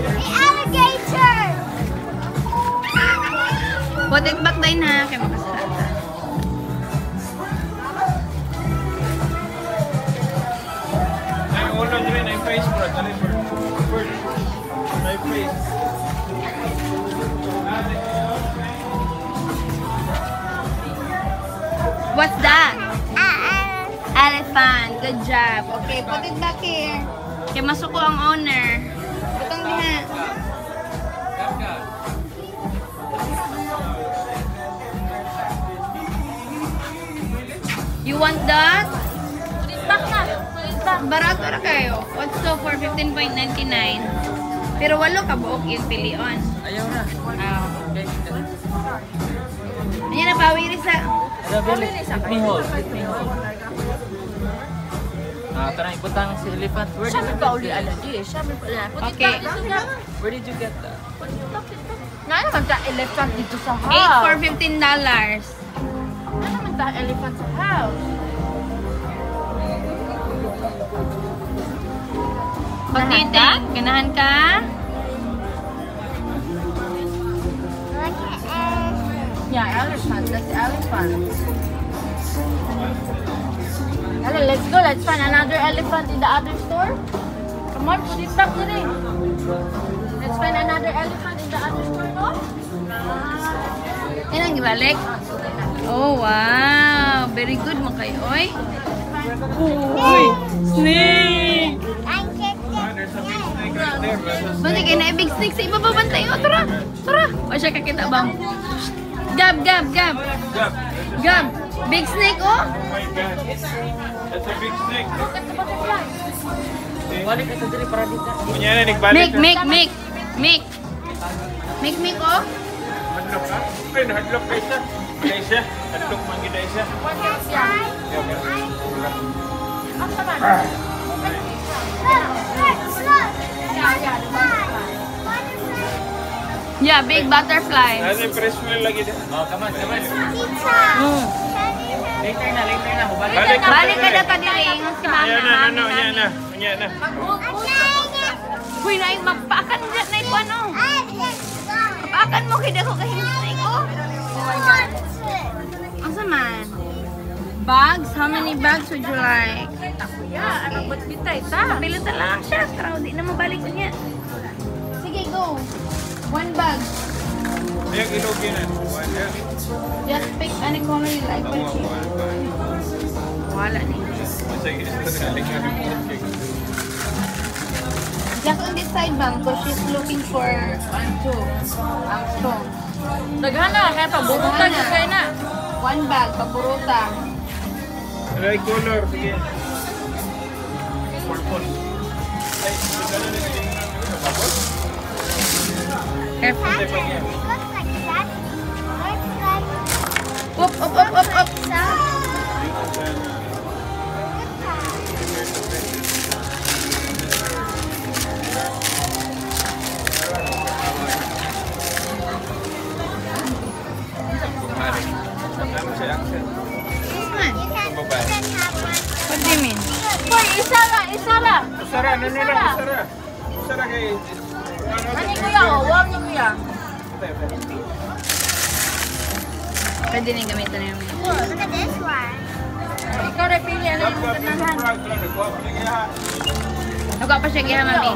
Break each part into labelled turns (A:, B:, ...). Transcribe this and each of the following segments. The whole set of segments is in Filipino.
A: Alligator!
B: Put it back din ha, kaya makasarata.
C: Ay, ulo nyo rin, ay face bro. Dali bro. Bird. Ay face.
B: What's that? Elephant. Good job. Okay, put it back here. Kaya masuko ang owner. Butang diha. You want that? Put it back na. Put it back. Barato na kayo. What's so for 15.99? Pero walo ka buok yung pilion.
C: Ayaw na.
B: Ayan na, pawiri sa...
C: Let me hold. Tara, iputang si elephant.
D: Siya may pauli alagi eh. Siya may pauli.
B: Okay.
C: Where did you get that?
D: Nga naman ta elephant dito sa
B: 8
D: house.
B: for $15.
D: Nga naman ta elephant sa house.
B: What do you think? Ganahan ka?
D: Yeah, elephant. That's elephant. Hello, let's go. Let's find another elephant in the other store. Come on, put it back na rin. Let's find another elephant in the other store, no?
B: Yan ang ibalik. Oh, wow. Very good mo kayo, oy. Uy! Snake!
C: There's a big snake right there, bro.
B: Buti kayo na big snake sa iba babantay. O, tara! Tara! O siya kakita bang? Gab, gab, gab!
C: Gab.
B: Gab! Big snake, oh!
C: Oh my God. That's a big snake.
D: Balik ito diri para dito.
C: Kunyari, nagbalik
B: Make, oh!
C: Hadlok ka? Ay, nahadlok ka isa. Kaya isa. Hadlok man gina isa.
D: Ang saman.
B: Yeah, big butterfly.
C: Nasa press wheel lagi din.
D: Oh, come on.
B: Mm.
D: Later na.
C: Balik
B: Balik ka na pa diri. Si mama.
C: Yan na.
B: Uy, na magpaakan mo na ito, ano? Paakan mo, kaya ko kahinsay ko. Asa man? Bags? How many bags would you like?
D: Yeah, ano ba't bitay ta?
B: Pilota lang siya. Pero di na mabalik ko niya. Sige, go. 1 bag.
C: Ayan, ilogin na.
B: Just pick any color you like. Wala ni. Just on this side bang, because she's looking for ang stone.
D: Naghana, kaya paburutan niya kayo na.
B: 1 bag, paburuta.
C: Try color, sige. Purple. Ay, gano'n na sige.
B: Careful. Up. What do you mean?
D: Boy, isa lang.
C: Usara, Usara kay...
D: Ano kuya, wag niyo kuya.
B: Pwede na yung gamitan na yung
A: Look at this one.
D: Ikaw na pili, ano yung ganahan?
B: Nagwa pa siya giha, mami.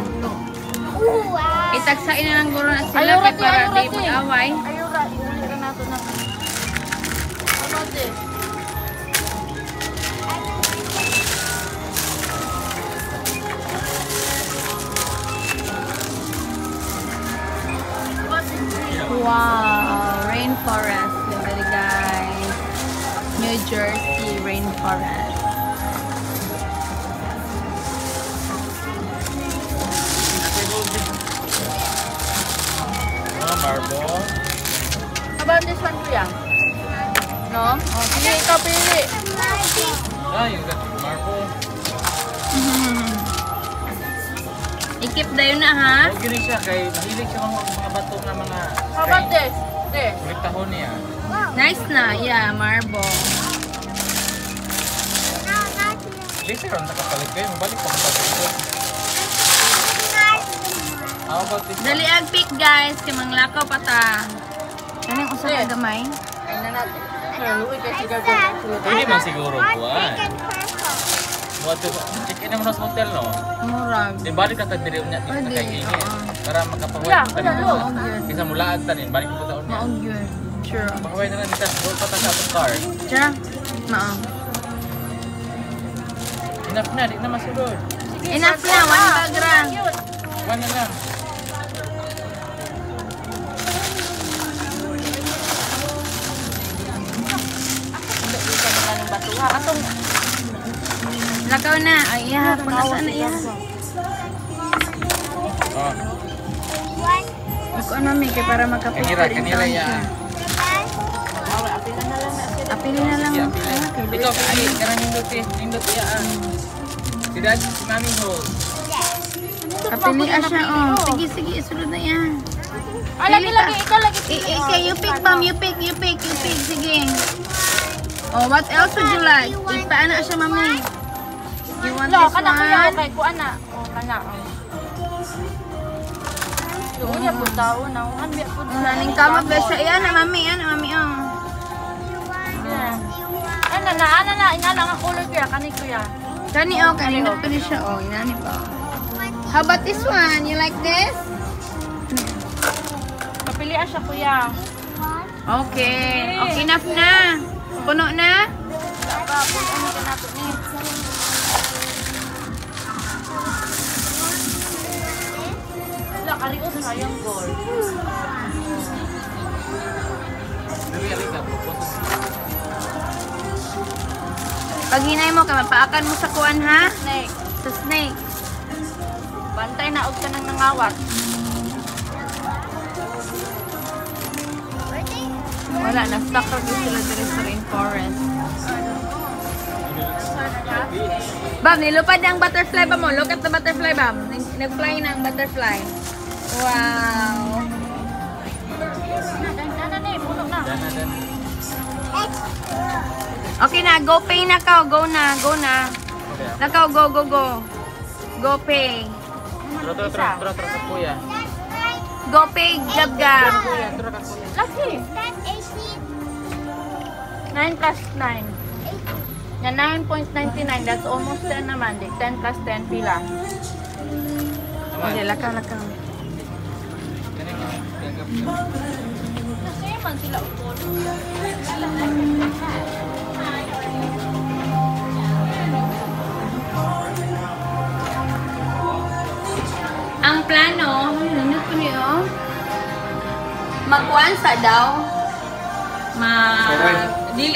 A: Ooh, wow.
B: Itagsain na lang guro na sila
D: Ayaw
B: kay
D: rati,
B: para
D: ayaw
B: di
D: rati.
B: mag-away.
D: Ayaw rati, iuli ka nato na. Ano din?
B: Wow, rainforest. Look at it, guys. New Jersey rainforest.
C: Marble.
D: How about this one kuya? No? Oh, sige, ikaw pili.
C: You got marble.
B: Ikip dayo na, ha?
C: Huwag yun siya, kay mahilig siya mga bato na mga...
D: How about this? This.
C: Ulit tahon niya.
B: Nice na. Yeah, marble.
C: Later on, nakapalit kayo. Mabalik pa kung pagkakas.
E: How about this?
B: Dali ag pick guys, kay manglakaw pa ta. Kanang usa ka gamay.
D: Ay na natin. Luwi kasi
A: I
D: gagawin
A: said,
D: sila.
E: Pwede man siguro
A: one
E: kuan.
A: pink and purple.
E: What to check-in naman sa hotel no?
B: Murag.
E: Din balik ka ta diri unya dito
B: Pwede,
E: na kay
B: oo.
E: para makapaway
D: Yeah,
E: ka
D: wala,
E: nito.
B: no.
E: Kisa mulaan ta din balik ko taon niya.
B: Maog yun. Sure.
E: Pakaway na lang dito. Go pa ta sa atong car.
B: Siya? Mao.
E: Enough na, di na masulod.
B: Enough na, one bag ra.
E: One na lang.
D: Atong
B: Lakaw na. Ay, iya. Pagkasaan na iya.
E: Oh,
A: One,
B: Ako ano may kay para makapit.
E: kanira ya.
B: Apili na lang.
E: Ikaw pili kanang nindot ya. Tidak si mami ho.
B: Apili siya. Oh. Sige, sige. Isulod na yan.
D: Ah, lagi. Ikaw lagi.
B: Okay, you pick, ma'am. You pick. Sige. Oh, what else would you like? Ipaana siya, mami. You want
D: Lo,
B: this
D: kana ko ya
B: one?
D: kay kuan na. Oh, kana. Doon ya pud tao na. An biya pud.
B: Naning kama ba siya? Yan na, mami. Oh.
D: Ana na. Ina lang ang color kuya kani kuya.
B: Kani, oh. Kanina pa rin siya. Oh, inani pa. How about this one? You like this?
D: Kapilian siya kuya.
B: Okay. Okay, enough na. Puno na?
D: Saka pud ano ka nato ni. La karios sayang gold.
E: Dali ka.
B: Pag hinay mo, mapaakan mo sa kuwan, ha?
D: Snake.
B: Sa snake.
D: Bantay na og tanang nangawat.
B: Wala, na-stuck ra gyud sila diri sa rainforest. Bam, nilupad ang butterfly ba mo? Look at the butterfly, Bam. Nag-fly na ang butterfly. Wow.
D: Dana ni puno na.
E: Dana.
B: Okay na, go pay na ka. Go na. Nakaw, go. Go pay.
E: Tro sa kuya.
B: Go pay, gab.
E: Kuya, tro ka kuya.
D: Laki.
A: that 18,
D: 9 plus 9. Yan 9.99. That's almost 10 naman. 10 plus 10 pila.
B: Okay, lakaw.
D: Kasi man sila utol.
B: Ang plano, ano ko niyo? Magkuan sa daw. Dili.